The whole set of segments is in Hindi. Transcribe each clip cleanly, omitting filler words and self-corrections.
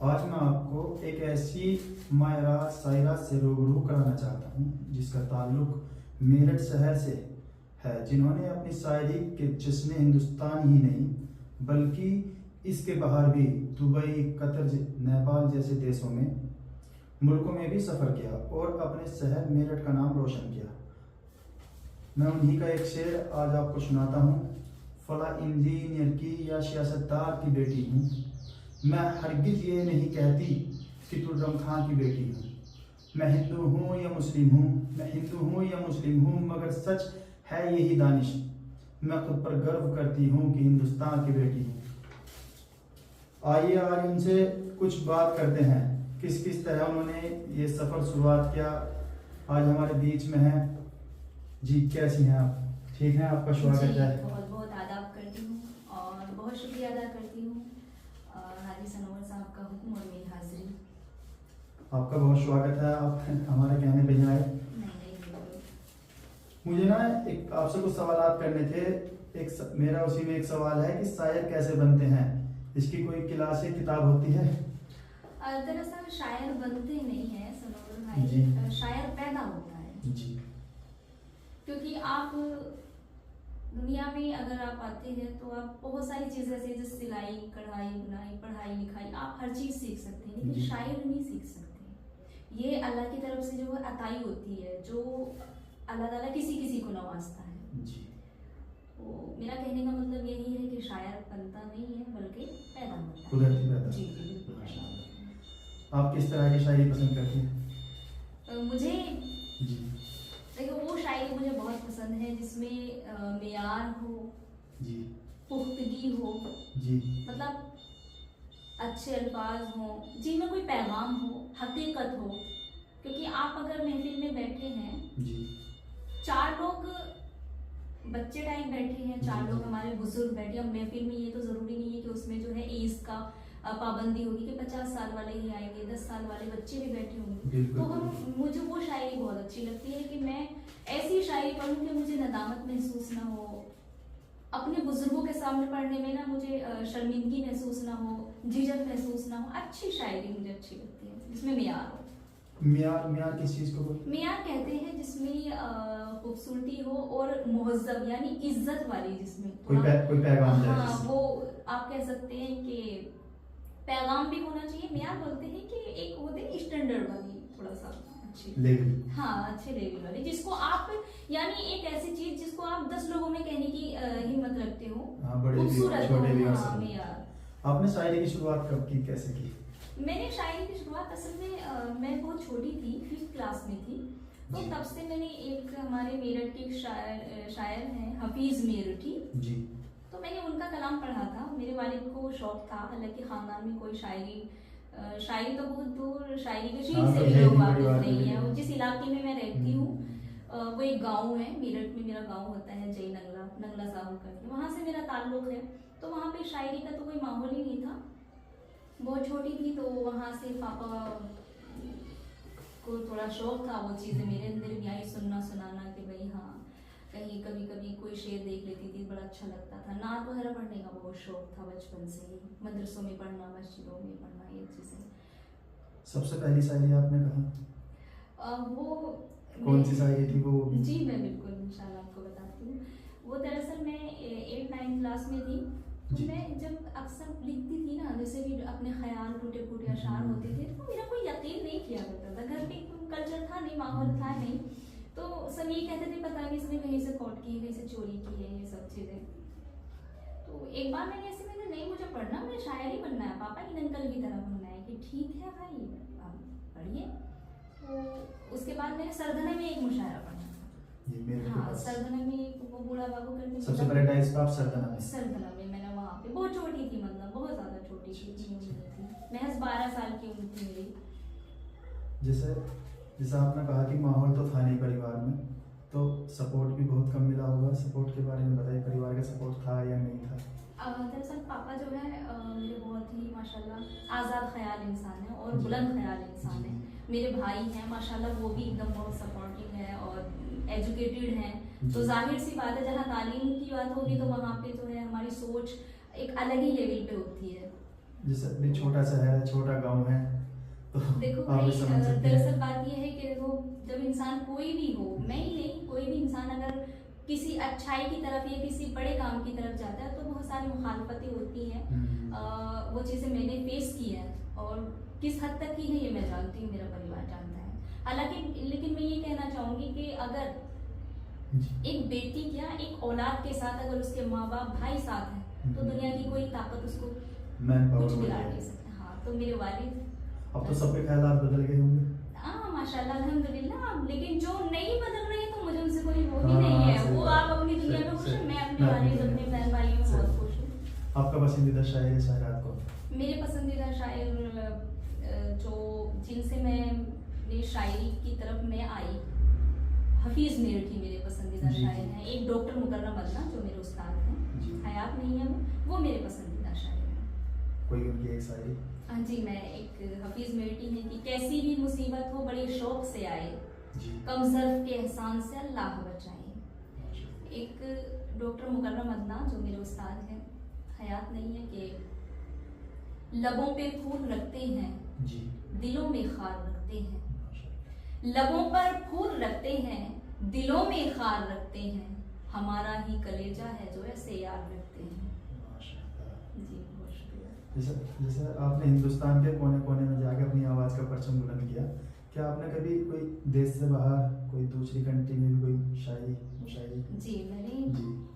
आज मैं आपको एक ऐसी मायरा शायरा से रूबरू कराना चाहता हूँ जिसका ताल्लुक मेरठ शहर से है, जिन्होंने अपनी शायरी के जश्न हिंदुस्तान ही नहीं बल्कि इसके बाहर भी दुबई, कतर, नेपाल जैसे देशों में, मुल्कों में भी सफ़र किया और अपने शहर मेरठ का नाम रोशन किया। मैं उन्हीं का एक शेर आज आपको सुनाता हूँ। फला इंजीनियर की या सियासतदार की बेटी हूँ, मैं हरगिज ये नहीं कहती कि तुर्रम खां की बेटी हूँ। मैं हिंदू हूँ या मुस्लिम हूँ, मैं हिंदू हूँ या मुस्लिम हूँ, मगर सच है यही दानिश, मैं खुद पर गर्व करती हूँ कि हिंदुस्तान की बेटी हूँ। आइए आज उनसे कुछ बात करते हैं, किस किस तरह उन्होंने ये सफ़र शुरुआत किया। आज हमारे बीच में हैं जी, कैसी हैं आप? ठीक हैं, आपका स्वागत है। बहुत बहुत आदाब करती हूँ और बहुत शुक्रिया अदा करती हूँ हाजी सनोवर साहब का हुक्म और मेरी हाजिरी। आपका बहुत स्वागत है, आप हमारे कहने पे आए। मुझे ना एक आपसे कुछ सवाल करने थे। मेरा उसी में एक सवाल है कि शायर कैसे बनते हैं, इसकी कोई क्लास या किताब होती है? दरअसल शायर बनते नहीं है सनोवर भाई, शायर पैदा होता है जी। क्योंकि आप दुनिया में अगर आप आते हैं तो आप बहुत सारी चीज़ें ऐसी जैसे सिलाई, कढ़ाई, बुनाई, पढ़ाई लिखाई, आप हर चीज़ सीख सकते हैं, लेकिन शायर नहीं सीख सकते। ये अल्लाह की तरफ से जो है अताई होती है, जो अल्लाह ताला किसी किसी को नवाजता है जी। तो मेरा कहने का मतलब यही है कि शायर बनता नहीं है बल्कि पैदा होता है। कुदरती पैदा। जी जी बिल्कुल। आप किस तरह की शायरी पसंद करती हैं? मुझे जी। देखो वो शायरी मुझे बहुत पसंद है जिसमें मेयार हो जी, पुख्तगी हो जी, मतलब अच्छे अल्फाज हो, जिनमें कोई पैगाम हो, हकीकत हो। क्योंकि आप अगर महफिल में बैठे हैं जी, 4 लोग बच्चे टाइम बैठे हैं, 4 लोग हमारे बुजुर्ग बैठे हैं। अब महफिल में ये तो जरूरी नहीं है कि उसमें जो है एज का पाबंदी होगी कि 50 साल वाले ही आएंगे, 10 साल वाले बच्चे भी बैठे होंगे। तो मुझे वो शायरी बहुत अच्छी लगती है कि मैं ऐसी शायरी पढ़ूं कि मुझे नदामत महसूस ना हो, अपने बुजुर्गों के सामने पढ़ने में ना मुझे शर्मिंदगी महसूस ना हो, झिझक महसूस ना हो। अच्छी शायरी मुझे अच्छी लगती है जिसमें मेयार हो। मियार किस चीज को बोलते हैं? मियार कहते हैं जिसमें खूबसूरती हो और मुहज्जब यानी इज्जत वाली, जिसमें कोई पैगाम जाए। हाँ, वो आप कह सकते हैं कि पैगाम भी होना चाहिए। मियार बोलते हैं कि एक होते हैं स्टैंडर्ड वाली, थोड़ा सा अच्छी लेवल, हाँ अच्छे लेवल वाली, जिसको आप यानी एक ऐसी चीज जिसको आप 10 लोगों में कहने की हिम्मत रखते हो, खूबसूरत हो। हाँ, मियार। आपने शायरी की शुरुआत कब की, कैसे की? मैंने शायरी की शुरुआत असल में मैं बहुत छोटी थी, 5th क्लास में थी, तो तब से मैंने एक हमारे मेरठ के शायर हैं हफीज मेरठी जी, तो मैंने उनका कलाम पढ़ा था। मेरे वालिद को शौक था, हालांकि खानदान में कोई शायरी तो बहुत दूर, शायरी के शीख से भी लोग वाकिफ नहीं है। और जिस इलाके में मैं रहती हूँ वो एक गाँव है, मेरठ में मेरा गाँव होता है जय नंगला साहब करके, वहाँ से मेरा ताल्लुक है। तो वहाँ पे शायरी का तो कोई माहौल ही नहीं था, बहुत छोटी थी, तो वहाँ से पापा को थोड़ा शौक था, वो चीज़ें मेरे अंदर भी आई, सुनना सुनाना कि भाई हाँ कहीं कभी कभी कोई शेर देख लेती थी, बड़ा अच्छा लगता था। नात वगैरह पढ़ने का बहुत शौक था बचपन से ही, मदरसों में पढ़ना, मस्जिदों में पढ़ना, ये चीज़ें। सबसे पहली शायरी आपने कहा वो कौन सी शायरी थी वो? जी मैं बिल्कुल इंशाल्लाह आपको बताती हूँ। वो दरअसल मैं 8-9 क्लास में थी, तो मैं जब अक्सर लिखती थी ना, जैसे भी अपने ख्याल टूटे फूटे अशार होते थे, तो मेरा कोई यकीन नहीं किया करता था। घर पे कल्चर था नहीं, माहौल था नहीं, तो सब ये कहते थे पता नहीं इसने कहीं से कॉट की है, कहीं से चोरी की है, ये सब चीज़ें। तो एक बार मैंने ऐसे मैंने नहीं, मुझे पढ़ना, मुझे शायरी बनना है, पापा इन अंकल की तरह बनना है। कि ठीक है भाई आप पढ़िए। तो उसके बाद मैंने सरधना में एक मुशायरा पढ़ा था। हाँ, सरधना में वो बूढ़ा बाबू करके सबसे पहले डाइस आप सरधना में मैंने वहाँ पे, बहुत छोटी थी, मतलब बहुत ज़्यादा छोटी थी, महज 12 साल की उम्र थी मेरी। जैसे आपने कहा कि माहौल तो था नहीं परिवार में, तो सपोर्ट भी बहुत कम मिला होगा। सपोर्ट के बारे में बताइए, परिवार का सपोर्ट था या नहीं था? दरअसल पापा जो है मेरे बहुत ही माशाल्लाह आज़ाद ख्याल इंसान है और बुलंद ख्याल इंसान है। मेरे भाई हैं माशाल्लाह, वो भी एकदम बहुत सपोर्टिव है और एजुकेटेड हैं। तो जाहिर सी बात है, जहाँ तालीम की बात होगी तो वहाँ पे जो है हमारी सोच एक अलग ही लेवल पे होती है। जैसे अभी छोटा शहर है, छोटा गांव है, तो देखो आप भी भाई, समझ सकते दरअसल हैं। बात यह है कि देखो, जब इंसान कोई भी हो, मैं ही नहीं, कोई भी इंसान अगर किसी अच्छाई की तरफ या किसी बड़े काम की तरफ जाता है तो बहुत सारी मुखालफतें होती हैं। वो चीज़ें मैंने फेस की है, और किस हद तक की है ये मैं जानती हूँ, मेरा परिवार जानता है। हालांकि लेकिन मैं ये कहना चाहूँगी कि अगर एक बेटी क्या, एक औलाद के साथ अगर उसके माँ बाप भाई साथ हैं तो दुनिया की कोई ताकत उसको मैन कुछ पावर बिगाड़ नहीं सकती। हाँ, तो मेरे वालिद, अब तो सबके ख्यालात बदल गए होंगे। हाँ माशाल्लाह अल्हम्दुलिल्लाह, लेकिन जो नहीं बदल रहे हैं तो मुझे उनसे कोई वो ही हाँ, नहीं है। सही वो बात। आप अपनी दुनिया में सही- खुश हैं, सही। मैं अपने मैं वालिद, अपनी अपने दुनिया बहन भाइयों में सही। बहुत खुश हूँ। आपका पसंदीदा शायर शायरात कौन? मेरे पसंदीदा शायर जो जिनसे मैं शायरी की तरफ मैं आई, हफीज मेरठी मेरे पसंदीदा जी, शायर जी। हैं। एक डॉक्टर मुकर्रम अदना जो मेरे उस्ताद हैं, जी। हयात नहीं है वो मेरे पसंदीदा शायर हैं। कोई उनकी एक शायरी? हाँ जी, मैं एक हफीज मेरठी है कि कैसी भी मुसीबत हो बड़े शौक से आए, जी। कम ज़र्फ के एहसान से अल्लाह बचाए। एक डॉक्टर मुकर्रम अदना जो मेरे उस्ताद हैं, हयात नहीं है, कि लबों पे फूल रखते हैं, जी। दिलों में खार रखते हैं। लबों पर फूल रखते हैं, दिलों में खार रखते हैं, हमारा ही कलेजा है जो ऐसे याद रखते हैं। जी, बहुत शुक्रिया। जैसे जैसे आपने हिंदुस्तान के कोने कोने में जाकर अपनी आवाज़ का परचम बुलंद किया, क्या आपने कभी कोई देश से बाहर, कोई दूसरी कंट्री में भी कोई शायरी मुशायरी? जी मैंने जी।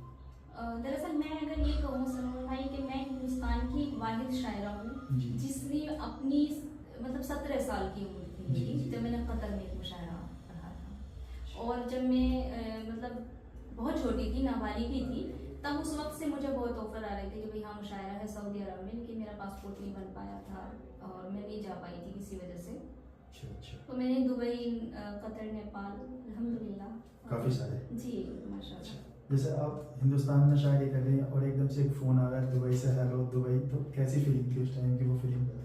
दरअसल मैं अगर ये कहूँ सनोर भाई कि मैं हिंदुस्तान की वाहिद शायरा हूँ जी। जिसने अपनी मतलब 17 साल की उम्र थी जी, मेरी जी। जब मैंने कतर में एक मुशायरा पढ़ा था। और जब मैं मतलब बहुत छोटी थी, नाबालिग ही थी, तब उस वक्त से मुझे बहुत ऑफर आ रहे थे कि भाई हाँ मुशायरा है सऊदी अरब में, लेकिन मेरा पासपोर्ट नहीं बन पाया था और मैं नहीं जा पाई थी किसी वजह से। अच्छा। तो मैंने दुबई, कतर, नेपाल, अल्हम्दुलिल्लाह काफ़ी सारे। जी माशाल्लाह। जैसे आप हिंदुस्तान में शायरी कर रही हैं और एकदम से एक फ़ोन आ रहा है दुबई से, हेलो दुबई, तो कैसी फीलिंग थी उस टाइम की? वो फीलिंग बताएं।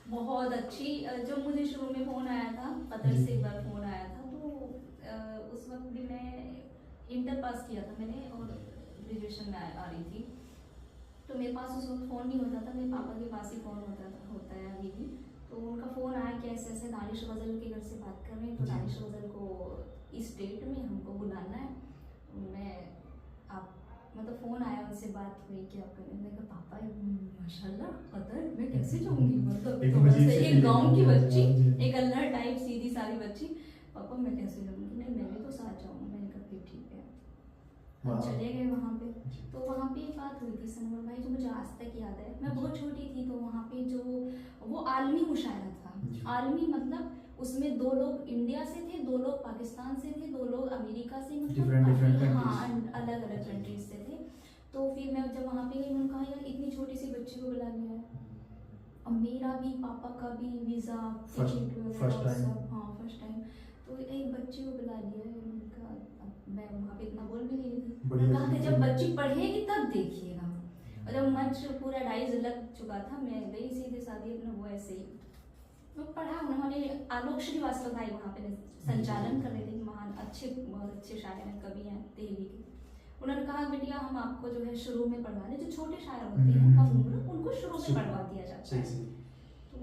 बहुत अच्छी। जब मुझे शुरू में फ़ोन आया था, कतर जी। से एक बार फ़ोन आया था, तो उस वक्त भी मैं इंटर पास किया था मैंने और ग्रेजुएशन में आ रही थी, तो मेरे पास उस वक्त फ़ोन नहीं होता था, मेरे पापा के पास ही फ़ोन होता है अभी भी। तो उनका फ़ोन आया कि ऐसे ऐसे दानिश गज़ल के घर से बात कर रहे हैं, तो जी। दानिश गज़ल को इस डेट में हमको बुलाना है। मैं आप मतलब फ़ोन आया, उनसे बात हुई कि आप करें, मैंने कहा पापा माशाल्लाह कतर मैं कैसे जाऊँगी, मतलब एकदम थोड़ा अजीब सा सी एक feeling गाँव की है। बच्ची, हाँ जी। एक अल्हड़ टाइप सीधी सादी बच्ची, पापा मैं कैसे जाऊँगी, नहीं मैं भी तो साथ जाऊँगा। मैंने कहा फिर ठीक है। हम वाह। चले गए वहाँ पे। जी। तो वहाँ पे एक बात हुई थी सनवर भाई जो मुझे आज तक याद है। मैं बहुत छोटी थी, तो वहाँ पे जो वो आलमी मुशायरा था, जी। आलमी मतलब उसमें 2 लोग इंडिया से थे, 2 लोग पाकिस्तान से थे, 2 लोग अमेरिका से, Different मतलब हाँ countries। अलग अलग कंट्रीज से थे। तो फिर मैं जब वहाँ पे गई, मैंने कहा यार इतनी छोटी सी बच्ची को बुला लिया है, और मेरा भी पापा का भी वीज़ा First- टिकट वगैरह first time। सब, हाँ फर्स्ट टाइम, तो एक बच्ची को बुला लिया है। मैंने कहा अब मैं वहाँ पे इतना बोल भी नहीं रही थी। बढ़िया मैंने कहा कि चीज़ जब है। बच्ची पढ़ेगी तब देखिएगा। और जब मंच पूरा डाइज लग चुका था, मैं गई सीधे सादी अपना वो ऐसे ही तो पढ़ा। उन्होंने आलोक श्रीवास्तव भाई वहाँ पे संचालन कर रहे थे, महान अच्छे बहुत अच्छे शायर हैं, कवि हैं दिल्ली के। उन्होंने कहा बिटिया हम आपको जो है शुरू में पढ़वा दें, जो छोटे शायर होते हैं कम उम्र, उनको शुरू में पढ़वा दिया जाता है। तो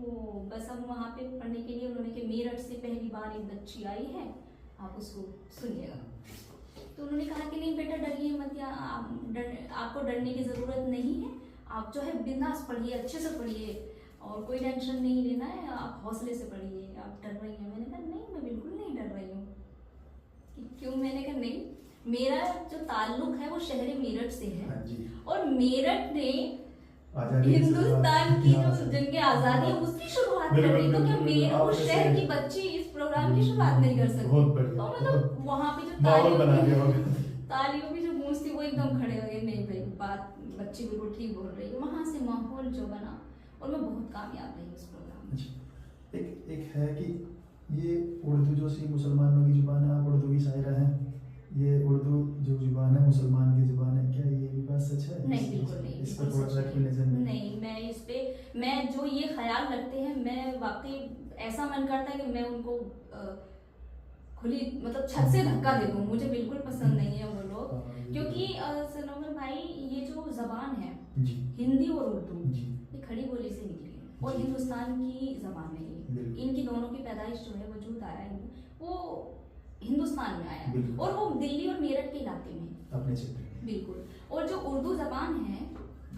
बस अब वहाँ पे पढ़ने के लिए उन्होंने कि मेरठ से पहली बार एक बच्ची आई है, आप उसको सुनिएगा। तो उन्होंने कहा कि नहीं बेटा डरिए मत, या आपको डरने की ज़रूरत नहीं है, आप जो है बिंदास पढ़िए, अच्छे से पढ़िए और कोई टेंशन नहीं लेना है, आप हौसले से पढ़िए, आप डर रही हैं। मैंने कहा नहीं मैं बिल्कुल नहीं डर रही हूँ। क्यों? मैंने कहा नहीं, मेरा जो ताल्लुक है वो शहर मेरठ से है। हाँ जी। और मेरठ ने आज़ादी की हिंदुस्तान की जो शुरुआत- जंग आज़ादी है उसकी शुरुआत कर रही, तो क्या बिल्कुल, मेरे आप उस जैसे- शहर की बच्ची इस प्रोग्राम की शुरुआत नहीं कर सकती? बहुत बढ़िया, तो मतलब बहुत- वहाँ पे जो माहौल बना दिया तालियों होगा। तालियों की जो गूंज थी वो एकदम खड़े हो गए, नहीं भाई बात बच्ची बिल्कुल ठीक बोल रही है। वहाँ से माहौल जो बना और मैं बहुत कामयाब रही उस प्रोग्राम में। अच्छा, एक है कि ये उर्दू जो सी मुसलमानों की ज़ुबान है, आप उर्दू की शायरा हैं, ये उर्दू जो ज़ुबान है मुसलमान की ज़ुबान है, क्या ये भी बात सच है? नहीं बिल्कुल नहीं, इस पर बिल्कुल थोड़ा सच सा नहीं। एक्सप्लेनेशन दें। नहीं मैं इस पे, मैं जो ये ख्याल रखते हैं, मैं वाकई ऐसा मन करता है कि मैं उनको खुली मतलब छत से धक्का दे दूं। मुझे बिल्कुल पसंद नहीं है वो लोग, क्योंकि सनोवर भाई ये जो जबान है जी हिंदी और उर्दू जी ये खड़ी बोली से निकली है और जी। हिंदुस्तान की जबान है ये। बिल्कुल। इनकी दोनों की पैदाइश जो है वजूद आया है वो हिंदुस्तान में आया बिल्कुल। और वो दिल्ली और मेरठ के इलाके में है। अपने क्षेत्र में। बिल्कुल। और जो उर्दू जबान है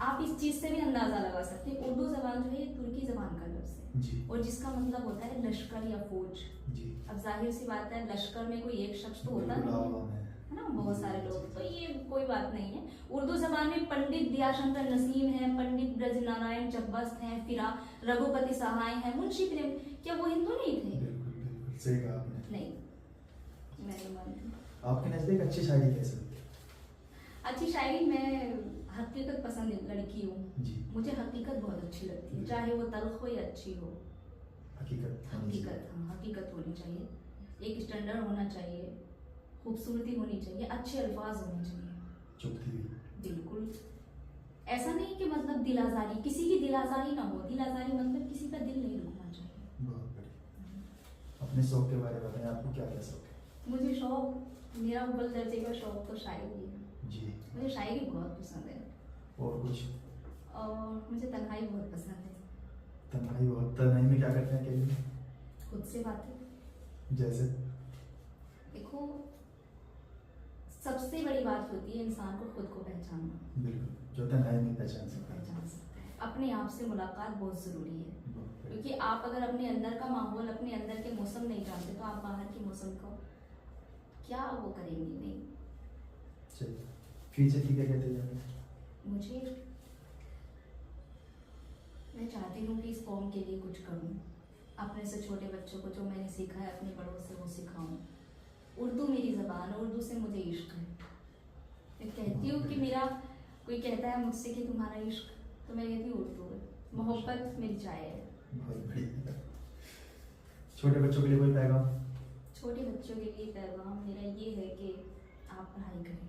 आप इस चीज से भी अंदाजा लगा सकते हैं, उर्दू जबान जो है ये तुर्की जबान का लफ्ज है जी और जिसका मतलब होता है लश्कर या फौज। जी। अब जाहिर सी बात है लश्कर में कोई एक शख्स तो होता बिल्कुल नहीं है, आवाम है। है ना, बहुत सारे लोग, तो ये कोई बात नहीं है। उर्दू जबान में पंडित दयाशंकर नसीम है, पंडित ब्रजनारायण चब्बस्त हैं, फिर रघुपति सहाय हैं, मुंशी प्रेम, क्या वो हिंदू नहीं थे? बिल्कुल बिल्कुल सही कहा आपने। नहीं, मैं नहीं मानती। आपके नजदीक अच्छी शायरी कैसे होती अच्छी शायरी, मैं हकीकत पसंद लड़की हूँ, है? जी मुझे हकीकत बहुत अच्छी लगती है, चाहे वो तल्ख हो या अच्छी हो। हकीकत हकीकत, हाँ, हकीकत होनी चाहिए, एक स्टैंडर्ड होना चाहिए, खूबसूरती होनी चाहिए, अच्छे अल्फाज होने चाहिए। चुपती हुई। बिल्कुल, ऐसा नहीं कि मतलब दिल आज़ारी, किसी की दिल आज़ारी ना हो, दिल आज़ारी मतलब किसी का दिल नहीं रुकना चाहिए। बहुत बढ़िया। अपने शौक के बारे में बताएं, आपको क्या क्या शौक है? मुझे शौक, मेरा अव्वल दर्जे का शौक तो शायरी है, जी। मुझे शायरी बहुत पसंद है और कुछ? और मुझे तन्हाई बहुत पसंद है। तन्हाई बहुत। तन्हाई में क्या करते हैं अकेले? खुद से बातें। जैसे? देखो, सबसे बड़ी बात होती है इंसान को खुद को पहचानना। बिल्कुल, जो तन्हाई में पहचान सकता है। पहचान सकता है, अपने आप से मुलाकात बहुत ज़रूरी है, बहुत बढ़िया। क्योंकि आप अगर अपने अंदर का माहौल, अपने अंदर के मौसम नहीं जानते तो आप बाहर के मौसम को क्या वो करेंगे? नहीं। चलिए, फ्यूचर की क्या कहते हैं? मुझे, मैं चाहती हूँ कि इस कौम के लिए कुछ करूँ, अपने से छोटे बच्चों को जो मैंने सीखा है अपने बड़ों से वो सिखाऊं। उर्दू मेरी ज़बान है, उर्दू से मुझे इश्क है। मैं कहती हूँ कि मेरा, कोई कहता है मुझसे कि तुम्हारा इश्क, तो मैं कहती हूँ उर्दू है, मोहब्बत मेरी चाय है। बहुत बढ़िया। छोटे बच्चों के लिए कोई पैगाम? छोटे बच्चों के लिए पैगाम मेरा ये है कि आप पढ़ाई करें,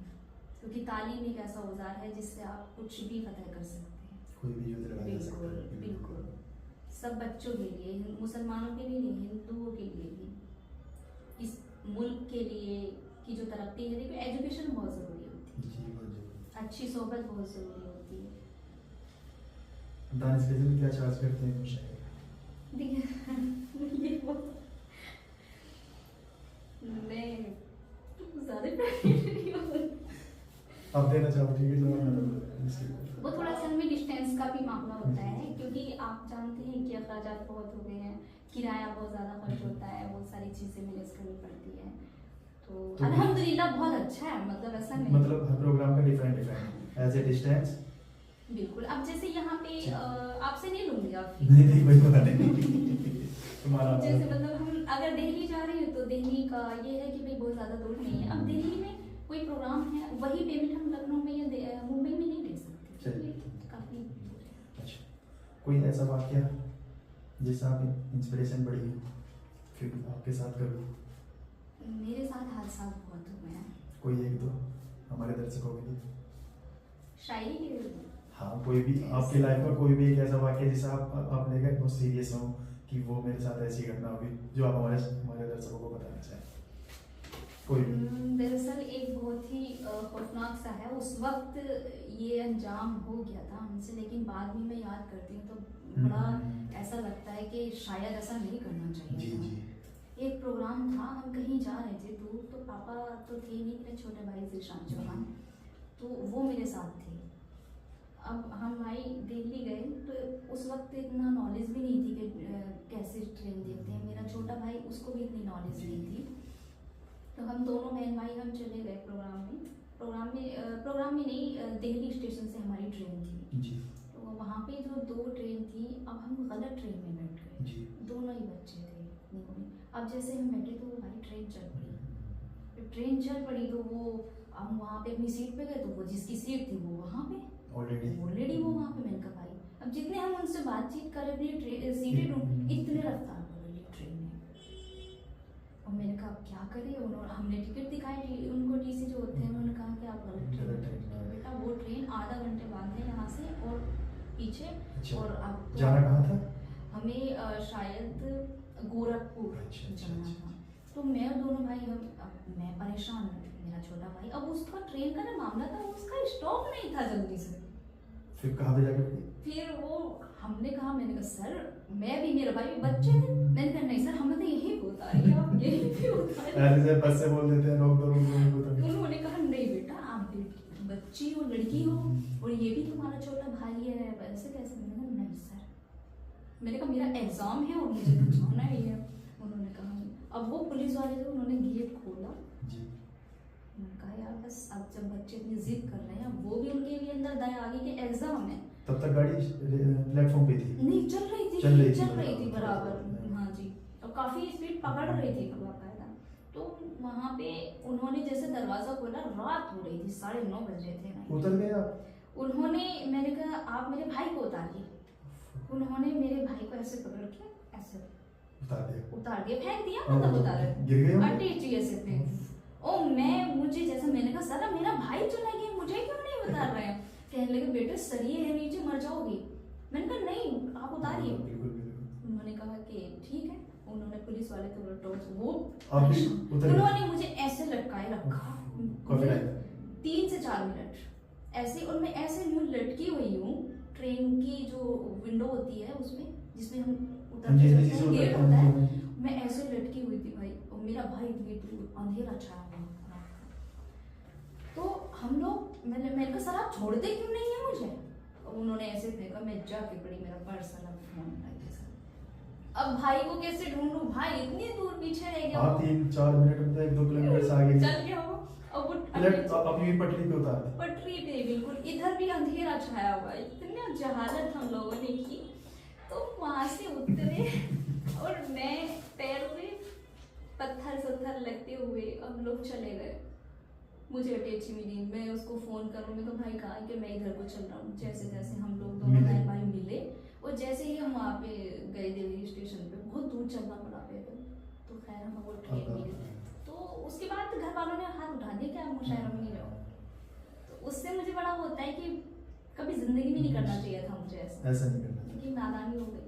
क्योंकि तालीम एक ऐसा औजार है जिससे आप कुछ भी फतह कर सकते हैं। कोई भी युद्ध लड़ा जा सकता बिल्कुल है। बिल्कुल, सब बच्चों के लिए, मुसलमानों के लिए नहीं, हिंदुओं के लिए भी, इस मुल्क के लिए की जो तरक्की है, देखिए एजुकेशन बहुत ज़रूरी होती जी बहुत जरूरी। है, अच्छी सोहबत बहुत ज़रूरी होती है। दानिश फैज़ल में क्या चार्ज करते हैं मुशायरे? देखिए ये वो, मैं ज़्यादा नहीं हूँ। आप देना चाहो? ठीक है, जवाब ना दो इसके ऊपर। वो थोड़ा सा में डिस्टेंस का भी मामला होता है, क्योंकि आप जानते हैं कि अखराजात बहुत हो गए हैं, किराया बहुत ज़्यादा खर्च होता है, बहुत सारी चीज़ें मैनेज करनी पड़ती है, तो अल्हम्दुलिल्लाह बहुत अच्छा है, मतलब ऐसा नहीं, मतलब हर प्रोग्राम का डिफरेंट एज ए डिस्टेंस। बिल्कुल। अब जैसे यहाँ पे आपसे नहीं लूँगी आप नहीं नहीं कोई बात नहीं। तुम्हारा जैसे मतलब हम अगर दिल्ली जा रहे हैं तो दिल्ली का ये है कि भाई बहुत ज़्यादा दूर नहीं है। अब दिल्ली में कोई प्रोग्राम है, वही पेमेंट हम लखनऊ में या मुंबई में नहीं दे सकते, चलिए। काफ़ी दूर है। अच्छा, कोई ऐसा वाक्य जिससे आप इंस्पिरेशन बढ़ी हो, फिर आपके साथ कभी? मेरे साथ हादसा बहुत हुए हैं। कोई एक दो हमारे दर्शकों के लिए। शायरी के, हाँ, कोई भी आपकी लाइफ में कोई भी एक ऐसा वाक्य जिसे आप लेकर बहुत सीरियस हो कि वो मेरे साथ ऐसी घटना होगी जो आप हमारे हमारे दर्शकों को बताना चाहें, कोई भी। दरअसल एक बहुत ही खौफनाक सा है, उस वक्त ये अंजाम हो गया था हमसे, लेकिन बाद में मैं याद करती हूँ तो बड़ा ऐसा लगता है कि शायद ऐसा नहीं करना चाहिए जी था। जी। एक प्रोग्राम था, हम कहीं जा रहे थे दूर, तो पापा तो थे नहीं, मेरे छोटे भाई ज़ीशान चौहान, तो वो मेरे साथ थे। अब हम भाई दिल्ली गए तो उस वक्त इतना नॉलेज भी नहीं थी कि कैसे ट्रेन देखते हैं, मेरा छोटा भाई उसको भी इतनी नॉलेज नहीं थी, तो हम दोनों बहन भाई हम चले गए प्रोग्राम में नहीं, दिल्ली स्टेशन से हमारी ट्रेन थी जी तो वहाँ पे जो दो ट्रेन थी, अब हम गलत ट्रेन में बैठ गए, जी। दोनों ही बच्चे थे दोनों में। अब जैसे हम बैठे तो भाई ट्रेन चल पड़ी, ट्रेन चल पड़ी तो वो हम वहाँ पे अपनी सीट पे गए, तो वो जिसकी सीट थी वो वहाँ पे ऑलरेडी वो वहाँ पे। मैंने कहा भाई, अब जितने हम उनसे बातचीत कर रहे थे सीटें ढूंढ, इतने रफ्तार पकड़ ली ट्रेन ने, और मैंने कहा अब क्या करें, उन्होंने हमने टिकट दिखाई उनको, टीसी जो होते हैं, उन्होंने कहा कि आप गलत ट्रेन में बैठे हो बेटा, वो ट्रेन आधा घंटे बाद है यहाँ से और पीछे। अच्छा, और आप जाना कहाँ था? हमें शायद गोरखपुर अच्छा, जाना अच्छा। था, तो मैं और दोनों भाई मैं परेशान, मेरा छोटा भाई, अब उसका ट्रेन का ना मामला था, उसका स्टॉप नहीं था जल्दी से, फिर कहाँ पे जाकर पड़ी? फिर वो हमने कहा, मैंने कहा सर मैं भी, मेरा भाई भी, बच्चे थे, मैंने कहा नहीं सर हमें तो यहीं पे उतारिए, आप यहीं पे उतारिए। ऐसे बस से बोल देते हैं रोक दो रोक दो रोक दो। उन्होंने कहा नहीं बेटा आप बच्ची हो, लड़की हो, और ये भी तुम्हारा छोटा भाई है, वैसे कैसे? मैंने कहा नहीं सर, मैंने कहा मेरा एग्जाम है और मुझे तो जाना ही है। उन्होंने कहा, अब वो पुलिस वाले थे, उन्होंने गेट खोला जी। मैंने कहा यार बस, अब जब बच्चे इतनी जिद कर रहे हैं, वो भी उनके भी अंदर दया आ गई कि एग्जाम है। तब तक गाड़ी प्लेटफॉर्म पे थी? नहीं चल रही थी, चल रही थी बराबर। हाँ जी, और काफी स्पीड पकड़ रही थी बाकायदा। तो वहाँ पे उन्होंने जैसे दरवाजा खोला, रात हो रही थी, 9:30 बज रहे थे। उतर गए आप? उन्होंने, मैंने कहा आप मेरे भाई को उतारिए। उन्होंने मेरे भाई को ऐसे पकड़ के ऐसे उतार दिया, फेंक दिया, मतलब उतारा, गिर गए? अटैची ऐसे फेंक। ओ मुझे जैसे, मैंने कहा सर मेरा भाई चला गया, मुझे क्यों नहीं उतार रहे हैं? कहने लगे बेटे सरिये है नीचे, मर जाओगी। मैंने कहा नहीं आप उतारिए। उन्होंने कहा कि ठीक है। उन्होंने पुलिस वाले तो टॉर्च, वो उन्होंने मुझे ऐसे लटकाए रखा 3 से 4 मिनट ऐसे, और मैं ऐसे यूं लटकी हुई हूँ, ट्रेन की जो विंडो होती है उसमें, जिसमें हम उतरते जाते हैं, गेट होता है, मैं ऐसे लटकी हुई थी भाई, और मेरा भाई अंधेरा छाया हुआ। तो हम लोग, मैंने कहा सर आप छोड़ते क्यों नहीं है मुझे? उन्होंने ऐसे फेंका, मैं जाके पड़ी, मेरा पर्स अलग, फोन अब भाई को कैसे ढूंढूं? भाई इतनी दूर पीछे रह गया। 3-4 मिनट में 1-2 किलोमीटर से आगे चल गया वो। अब वो अपनी पटरी पे उतार दी। पटरी पे बिल्कुल, इधर भी अंधेरा छाया हुआ है, इतनी जहालत हम लोगों ने की। तो वहां से उतरे और मैं पैर में पत्थर लगते हुए हम लोग चले गए। मुझे अटैची मिली, मैं उसको फोन करूँ, मैं तो भाई कहा कि मैं इधर को चल रहा हूँ। जैसे जैसे हम लोग दोनों बहन भाई मिले, और जैसे ही हम वहाँ पे गए दिल्ली स्टेशन पे, बहुत दूर चलना पड़ा पैदल, तो खैर हम वो ट्रेन मिली। तो उसके बाद घर वालों ने हाथ उठा दिया कि आप मुशायरों में नहीं जाओ। तो उससे मुझे बड़ा होता है कि कभी जिंदगी में नहीं करना चाहिए था मुझे ऐसा नहीं करना, क्योंकि नादानी हो गई।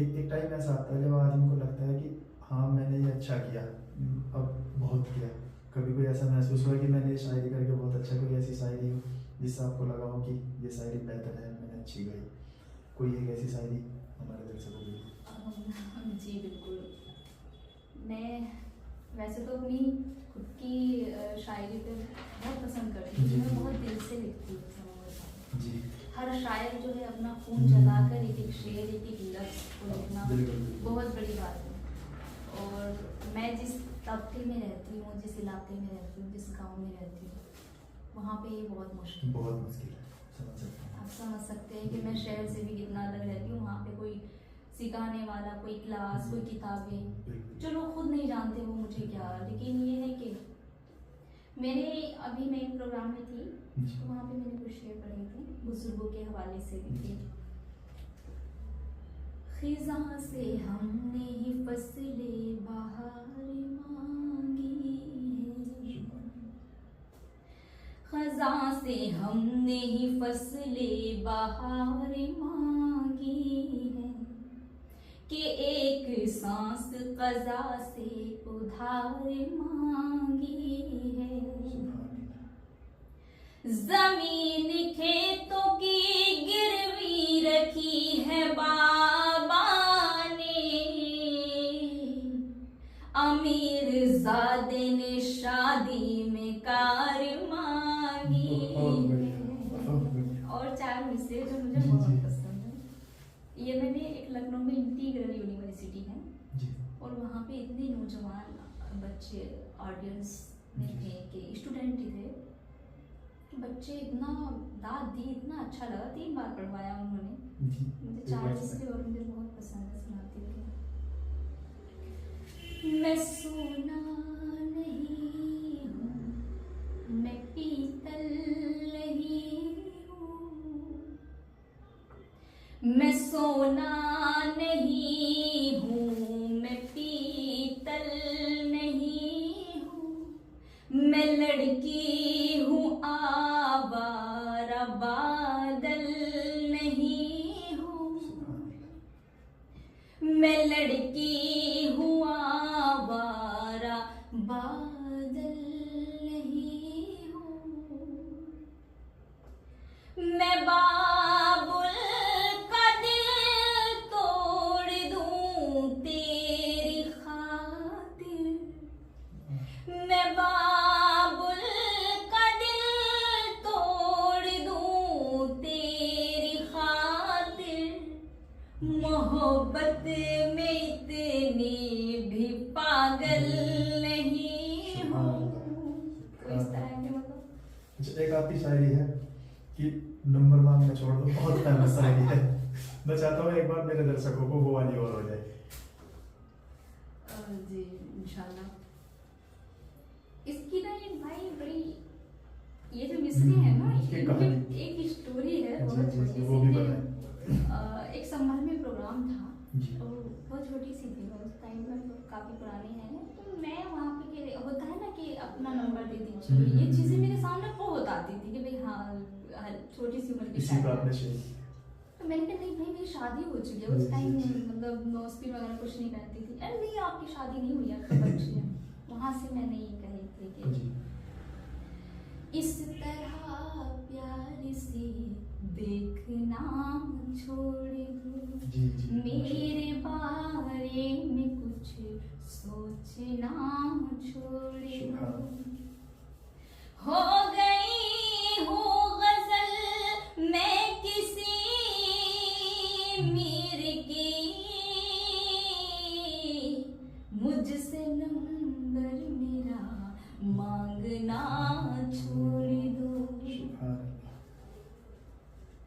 एक टाइम ऐसा आता है जब आदमी को लगता है कि हाँ मैंने ये अच्छा किया, अब बहुत किया। कभी कोई ऐसा महसूस हुआ कि मैंने ये शायरी करके बहुत अच्छा, कोई ऐसी शायरी हो जिससे आपको लगा हो कि ये शायरी बेहतर है, मैंने अच्छी गाई? कोई एक ऐसी शायरी हमारे दर्शकों के लिए? जी बिल्कुल। मैं वैसे तो अपनी खुद की शायरी पे बहुत पसंद करती हूँ, मैं बहुत दिल से लिखती हूँ जी। हर शायर जो है अपना खून जलाकर एक एक शेर, एक एक लफ्ज़ को लिखना बहुत बड़ी बात है। और मैं जिस तबके में रहती हूँ, जिस इलाके में रहती हूँ, जिस गांव में रहती हूँ, वहाँ पे ये बहुत मुश्किल है, समझ सकते हैं। आप समझ सकते हैं कि मैं शहर से भी कितना अलग रहती हूँ। वहाँ पे कोई सिखाने वाला, कोई क्लास, कोई किताबें, जो लोग खुद नहीं जानते वो मुझे क्या। लेकिन ये है कि अभी मैं एक प्रोग्राम में थी, तो वहाँ पे मैंने कुछ शेर पढ़े थे, बुजुर्गों के हवाले से भी थे। खिज़ां से हमने ही फसले बहार मांगी है, खज़ां से हमने ही फसले बहार मांगी है, कि एक सांस क़ज़ा से उधार मांगी है। ज़मीन खेतों की गिरवी रखी है बाबा ने, अमीर ज़ादे ने शादी में कार मांगी है। और 4 मिसरे जो मुझे बहुत पसंद है। ये मैंने एक लखनऊ में इंटीग्रल यूनिवर्सिटी है, और वहाँ पे इतने नौजवान बच्चे ऑडियंस में थे, कि स्टूडेंट ही थे, बच्चे इतना दाद दी, इतना अच्छा लगा। 3 बार पढ़वाया उन्होंने मुझे 4 मिसरे, और मुझे बहुत पसंद है, सुनाती हूँ। मैं सोना नहीं हूँ, मैं पीतल नहीं हूँ, मैं सोना नहीं हूँ, मैं पीतल नहीं हूँ, मैं लड़की हूँ आवारा बादल नहीं हूँ, मैं लड़की हूँ आवारा बादल नहीं हूँ, मोहब्बत में इतनी भी पागल नहीं हूँ। तो इस तरह के मतलब एक आपकी शायरी है कि नंबर मांगना छोड़ दो, बहुत फेमस शायरी है। मैं चाहता हूँ एक बार मेरे दर्शकों को वो वाली और हो जाए। जी इंशाल्लाह। इसकी ना एक भाई बड़ी, ये जो मिसरी है ना, इसकी कहानी। इनकी एक स्टोरी है जी, बहुत जी, छोटी जी, सी। वो भी कि, बताएं। एक समर में प्रोग्राम था जी। और बहुत छोटी सी थी, उस टाइम में तो काफ़ी पुरानी है ना, तो मैं वहाँ पे होता है ना कि अपना नंबर दे दीजिए, ये चीज़ें मेरे सामने बहुत आती थी कि भाई हाँ छोटी सी उम्र की इसी शादी बात में है। शेर। तो मैंने कहा नहीं भाई मेरी शादी हो चुकी है, जी, उस टाइम जी, जी। मतलब नौस्पी वगैरह कुछ नहीं करती थी। अरे नहीं आपकी शादी नहीं हुई है, आपका बच्ची है। वहाँ से मैंने ये कही थी कि जी। इस तरह प्यार से देखना छोड़ दो, जी, जी। मेरे बारे में कुछ सोचना छोड़ दो। हो गई हूँ गजल मैं किसी मीर की, मुझसे नंबर मेरा मांगना छोड़ दो।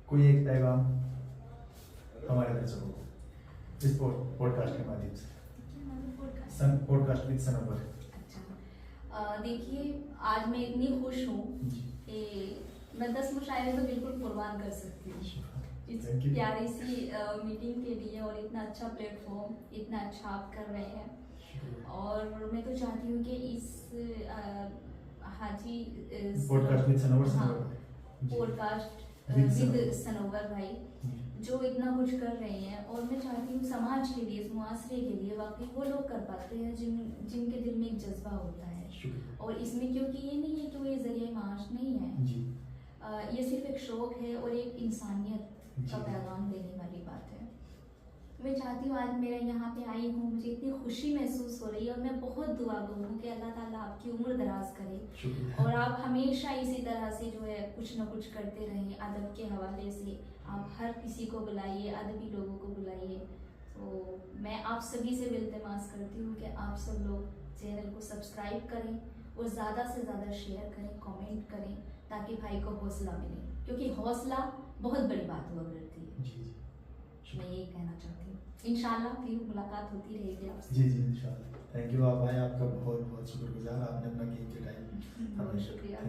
कोई एक पैगाम हमारे दर्शकों को इस पॉडकास्ट के माध्यम से, पॉडकास्ट विद सनोवर। अच्छा देखिए, आज मैं इतनी खुश हूँ कि मैं 10 मुशायरे तो बिल्कुल कुर्बान कर सकती हूँ इस प्यारी सी मीटिंग के लिए, और इतना अच्छा प्लेटफॉर्म, इतना अच्छा आप कर रहे हैं। और मैं तो चाहती हूँ कि इस हाजी podcast with Sanobar, podcast with with Sanobar भाई जो इतना कुछ कर रहे हैं, और मैं चाहती हूँ समाज के लिए, इस मुआसरे के लिए वाकई वो लोग कर पाते हैं जिनके दिल में एक जज्बा होता है। और इसमें क्योंकि ये नहीं है कि वो ये जरिए माश नहीं है जी। ये सिर्फ एक शौक है और एक इंसानियत का पैगाम देने वाली बात है। मैं चाहती हूँ आज मेरा यहाँ पे आई हूँ, मुझे इतनी खुशी महसूस हो रही है, और मैं बहुत दुआ करूँ कि अल्लाह ताला आपकी उम्र दराज करे और आप हमेशा इसी तरह से जो है कुछ ना कुछ करते रहें। अदब के हवाले से आप हर किसी को बुलाइए, अदबी लोगों को बुलाइए। तो मैं आप सभी से इल्तिमास करती हूँ कि आप सब लोग चैनल को सब्सक्राइब करें और ज़्यादा से ज़्यादा शेयर करें, कमेंट करें, ताकि भाई को हौसला मिले, क्योंकि हौसला बहुत बड़ी बात हुआ करती है। जी, जी। मैं यही कहना चाहती हूँ। इंशाल्लाह फिर मुलाकात होती रहेगी आपसे। जी, जी, इंशाल्लाह। थैंक यू आप भाई, आपका बहुत बहुत शुक्रगुजार, आपने अपना कीमती टाइम। बहुत शुक्रिया।